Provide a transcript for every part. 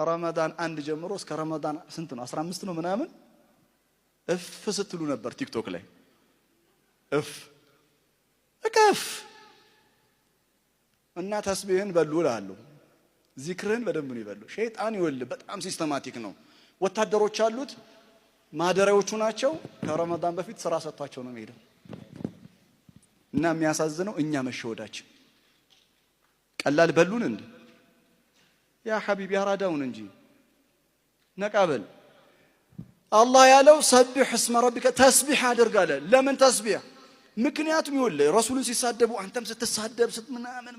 ረመዳን አንድ ጀምሮ እስከ ረመዳን ስንት ነው 15 ነው ምናምን እፍ ስትሉ ነበር ቲክቶክ ላይ እፍ እና ተስቢህን በሉ እላለሁ ዚክርን በደንብ ነው ይበሉ ሸይጣን ይወል በጣም ሲስተማቲክ ነው ወታደሮች አሉት ማደሪያዎቹ ናቸው ከረመዳን በፊት ስራ ሰጥቷቸው ነው የሚሄደው እና የሚያሳዝነው እኛ መሸወዳችን ቀላል በሉን እንዴ ያ ሐቢቢ ያራዳውን እንጂ ነቃበል አላህ ያለው ሰብህ እስመ ረቢከ ተስቢህ አድርጋለ ለምን ተስቢህ ምክንያቱም ይወል ረሱልን ሲሳደቡ አንተም ስትሳደብ ስትምናምን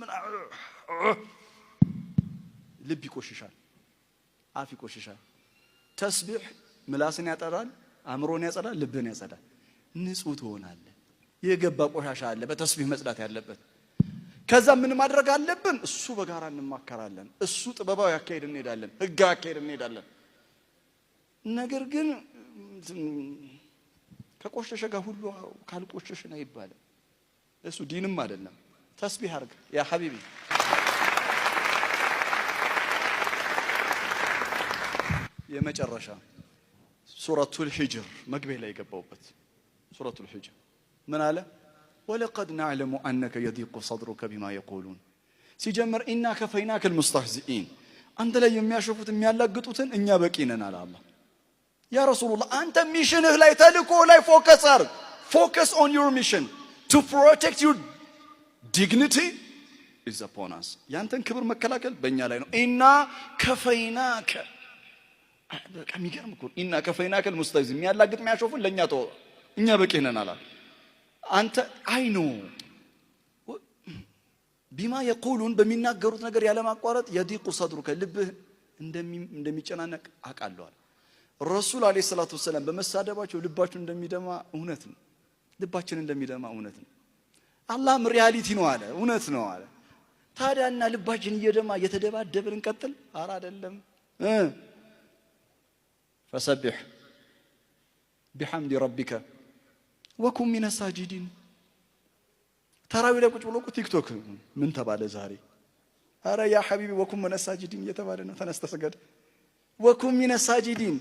ልብ ይቆሽሻል አፍ ይቆሽሻል ተስቢህ ምላስን ያጠራል አእምሮን ያጸዳል ልብን ያጸዳል ንጹህ ትሆናለህ የገባ ቆሻሻ አለ በተስቢህ መጽዳት ያለበት ከዛ ምን ማድረግ አለብን እሱ በጋራ እንማከራለን እሱ ጥበባው ያካሄድ እንሄዳለን ህግ ያካሄድ እንሄዳለን ነገር ግን ከቆሸሸ ጋር ሁሉ ካልቆሸሽና ይባላል እሱ ዲንም አይደለም ተስቢህ አርግ ያ ሐቢቢ የመጨረሻ ሱረቱል ሂጅር መግቢያ ላይ ገባውበት ሱረቱል ሂጅር ምን አለ ولقد نعلم انك يضيق صدرك بما يقولون ሲጀምር ኢና ከፈይናከ المستهزئين አንተ ላይ የሚያሸፉት የሚያላግጡትን እኛ በቂ ነን አለ አላህ ያ ረሱላህ አንተ ሚሽንህ ላይ ተልኮ ላይ focus on your mission to protect your dignity is upon us ያንተን ክብር መከላከል በእኛ ላይ ነው ኢና ከፈይናከ በቃ የሚገርም እኮ ኢና ከፈይናከ المستهزئين የሚያላግጥ የሚያሸፉን ለኛ ተው እኛ በቂ ነን አለ አንተ አይኑ ቢማ يقولون በሚናገሩት ነገር ያለ ማቋረጥ يضيق صدرك ልብህ እንደሚጨናነቅ አቃለሁ ረሱል አለይሂ ሰላቱ ወሰለም በመሳደባቸው ልባቸው እንደሚደማ እውነት ነው ልባችን እንደሚደማ እውነት ነው አላህም ሪያሊቲ ነው አለ እውነት ነው አለ ታዲያና ልባችን እየደማ እየተደባደብን እንቀጥል አራ አይደለም فسبح بحمد ربك وكن من الساجدين ተራዊ ላይ ቁጭ ብሎ ቲክቶክ ምን ተባለ ዛሬ አረ ያ ሐቢቢ ወኩን من الساجدين እየተባለ ነው ተነስተ ሰገድ وكن من الساجدين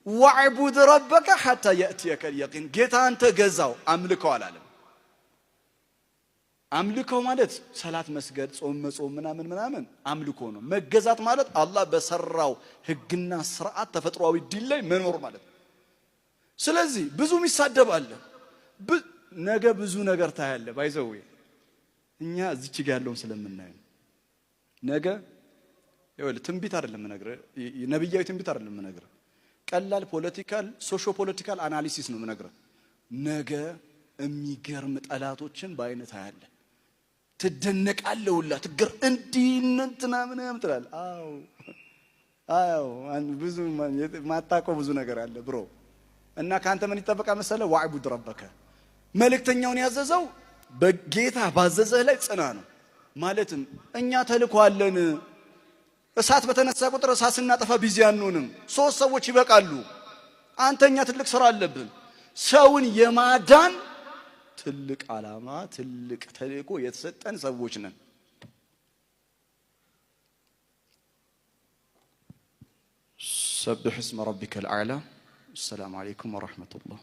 واعبد ربك حتى ياتيك اليقين ጌታ አንተ ገዛው አምልከው አላለም አምልከው ማለት ሰላት መስገድ ጾም መጾም ምናምን አምልኮ ነው መገዛት ማለት አላህ በሰራው ህግና ስርዓት ተፈጥሯዊ ዲን ላይ መኖር ማለት ስለዚህ ብዙ ይሳደባል ነገ ብዙ ነገር ታያለ ባይዘው እኛ እዚች ጋር ያለውን ስለምናየው ነገ ይወል ትንቢት አይደለም ነገር ነብያዊ ትንቢት አይደለም ነገር ቀላል ፖለቲካል ሶሾ ፖለቲካል አናሊሲስ ነው ነገር ነገ የሚገርም ጠላቶችን ባይነት ታያለ ትደነቃለውላ ትገር እንዲነንትና ምንም ትላል አው ብዙ ማታቆ ብዙ ነገር አለ ብሮ እና ካንተ ምን ይተበቃ መሰለ ወዕቡድ ረበከ መልእክተኛውን ያዘዘው በጌታ ባዘዘህ ላይ ጽና ነው ማለትም እኛ ተልኳለን እሳት በተነሳ ቁጥር እሳት ስናጠፋ ቢዚ አንሆንም ሶስት ሰዎች ይበቃሉ አንተኛ ትልቅ ስራ አለብን ሰውን የማዳን ትልቅ ዓላማ ትልቅ ተልእኮ የተሰጠን ሰዎች ነን سبح اسم ربك الأعلى السلام عليكم ورحمة الله